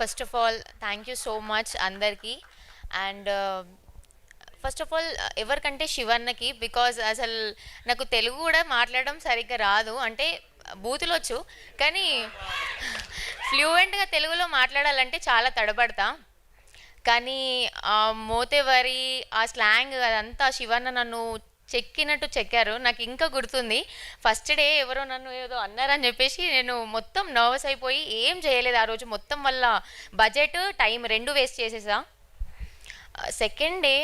First of all thank you so much అందరికీ. And first of all ఎవరికంటే శివన్నకి, because అసలు నాకు తెలుగు కూడా మాట్లాడడం సరిగ్గా రాదు. అంటే బూతులు వచ్చు, కానీ ఫ్లూయెంట్గా తెలుగులో మాట్లాడాలంటే చాలా తడబడతా. కానీ ఆ మోతేవరి ఆ స్లాంగ్ అదంతా శివన్న నన్ను చెక్కినట్టు చెక్కారు. నాకు ఇంకా గుర్తుంది, ఫస్ట్ డే ఎవరో నన్ను ఏదో అన్నారని చెప్పేసి నేను మొత్తం నర్వస్ అయిపోయి ఏం చేయలేదు ఆ రోజు. మొత్తం వల్ల బడ్జెట్ టైం రెండు వేస్ట్ చేసేసా. సెకండ్ డే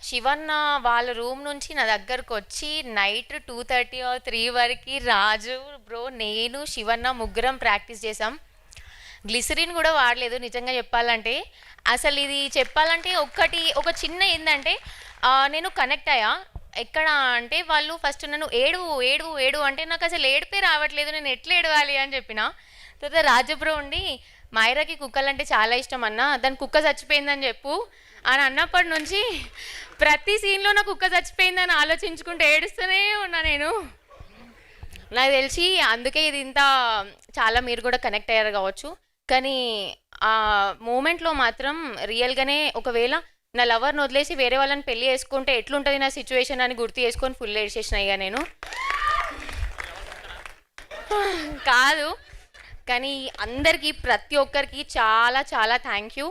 శివన్న వాళ్ళ రూమ్ నుంచి నా దగ్గరకు వచ్చి నైట్ 2:30 or 3 వరకు రాజు బ్రో, నేను, శివన్న ముగ్గురం ప్రాక్టీస్ చేసాం. గ్లిసరిన్ కూడా వాడలేదు నిజంగా చెప్పాలంటే. అసలు ఇది చెప్పాలంటే ఒక చిన్న ఏంటంటే నేను కనెక్ట్ అయ్యా. ఎక్కడ అంటే వాళ్ళు ఫస్ట్ నన్ను ఏడువు ఏడువు ఏడువు అంటే నాకు అసలు ఏడిపే రావట్లేదు, నేను ఎట్లా ఏడవాలి అని చెప్పిన. తర్వాత రాజబ్రో ఉండి మైరాకి కుక్కలంటే చాలా ఇష్టం అన్న, దాని కుక్క చచ్చిపోయిందని చెప్పు అని అన్నప్పటి నుంచి ప్రతి సీన్లో నా కుక్క చచ్చిపోయిందని ఆలోచించుకుంటూ ఏడుస్తూనే ఉన్నా నేను. నాకు తెలిసి అందుకే ఇది ఇంత చాలా మీరు కూడా కనెక్ట్ అయ్యారు కావచ్చు. కానీ ఆ మూమెంట్లో మాత్రం రియల్గానే ఒకవేళ నా లవర్ని వదిలేసి వేరే వాళ్ళని పెళ్లి చేసుకుంటే ఎట్లుంటుంది నా సిచ్యువేషన్ అని గుర్తు చేసుకొని ఫుల్ ఏడ్చేసిన ఇక నేను. కాదు కానీ అందరికీ ప్రతి ఒక్కరికి చాలా చాలా థ్యాంక్ యూ.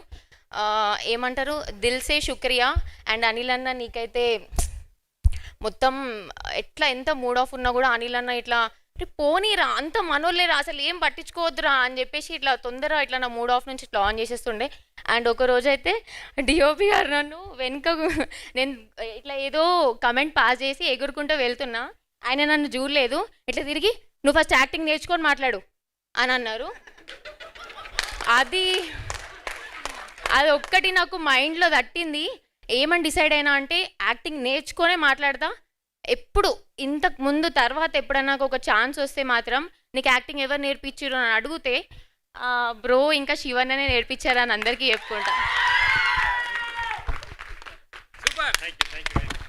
ఏమంటారు, దిల్సే శుక్రియా. అండ్ అనిల్ అన్న నీకైతే మొత్తం ఎట్లా ఎంత మూడ్ ఆఫ్ ఉన్నా కూడా అనిల్ అన్న ఇట్లా పోనీరా అంత మనోళ్ళేరా అసలు ఏం పట్టించుకోవద్దురా అని చెప్పేసి ఇట్లా తొందరగా ఇట్లా నా మూడ్ ఆఫ్ నుంచి ఇట్లా ఆన్ చేసేస్తుండే. అండ్ ఒక రోజు అయితే డిఓపి గారు నన్ను వెనుక నేను ఇట్లా ఏదో కమెంట్ పాస్ చేసి ఎగురుకుంటూ వెళ్తున్నా, ఆయన నన్ను చూడలేదు, ఇట్లా తిరిగి నువ్వు ఫస్ట్ యాక్టింగ్ నేర్చుకొని మాట్లాడు అని అన్నారు. అది ఒక్కటి నాకు మైండ్లో తట్టింది. ఏమని డిసైడ్ అయినా అంటే యాక్టింగ్ నేర్చుకొనే మాట్లాడతా. ఎప్పుడు ఇంతకు ముందు తర్వాత ఎప్పుడన్నా నాకు ఒక ఛాన్స్ వస్తే మాత్రం నీకు యాక్టింగ్ ఎవరు నేర్పించారు అని అడిగితే బ్రో ఇంకా శివన్ననే నేర్పించారు అని అందరికీ చెప్పుకుంటా.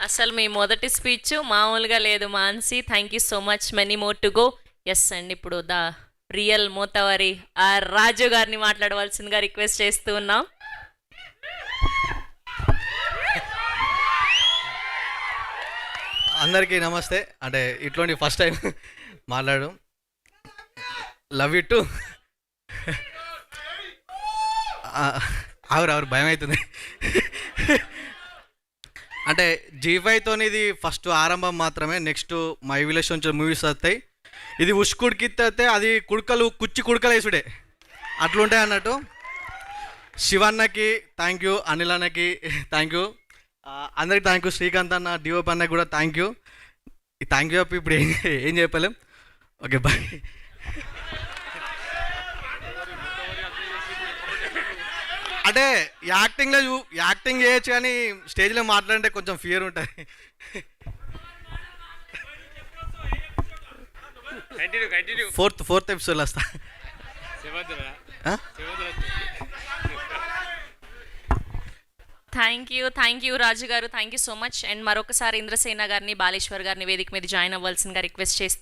అసలు మీ మొదటి స్పీచ్ మామూలుగా లేదు Mansi. Thank you so much, many more to go. Yes అండి, ఇప్పుడు ద రియల్ మోతవరి రాజు గారిని మాట్లాడవలసిందిగా రిక్వెస్ట్ చేస్తూ ఉన్నాం. అందరికీ నమస్తే. అంటే ఇట్లాంటి ఫస్ట్ టైం మాట్లాడడం. లవ్ యూ టు ఆవిరు భయం అవుతుంది. అంటే G5తోని ఇది ఫస్ట్ ఆరంభం మాత్రమే. నెక్స్ట్ మై విలేజ్ నుంచి మూవీస్ వస్తాయి. ఇది ఉష్కుడికితే అది కుచ్చి కుడకలు వేసుడే అట్లుంటాయి అన్నట్టు. శివన్నకి థ్యాంక్ యూ, అనిల్ అన్నకి థ్యాంక్ యూ, అందరికి థ్యాంక్ యూ, శ్రీకాంత్ అన్న డిఓపి అన్నకి కూడా థ్యాంక్ యూ. ఈ థ్యాంక్ యూ ఇప్పుడు ఏం చెప్పలేం. Okay bye. అంటే యాక్టింగ్ చేయొచ్చు కానీ స్టేజ్లో మాట్లాడంటే కొంచెం ఫియర్ ఉంటుంది. ఫోర్త్ ఎపిసోడ్లో వస్తా. థ్యాంక్ యూ రాజు గారు, thank you so much. And మరొకసారి ఇంద్రసేన గారిని, బాలేశ్వర్ గారిని వేదిక మీద జాయిన్ అవ్వాల్సిందిగా రిక్వెస్ట్ చేస్తున్నాను.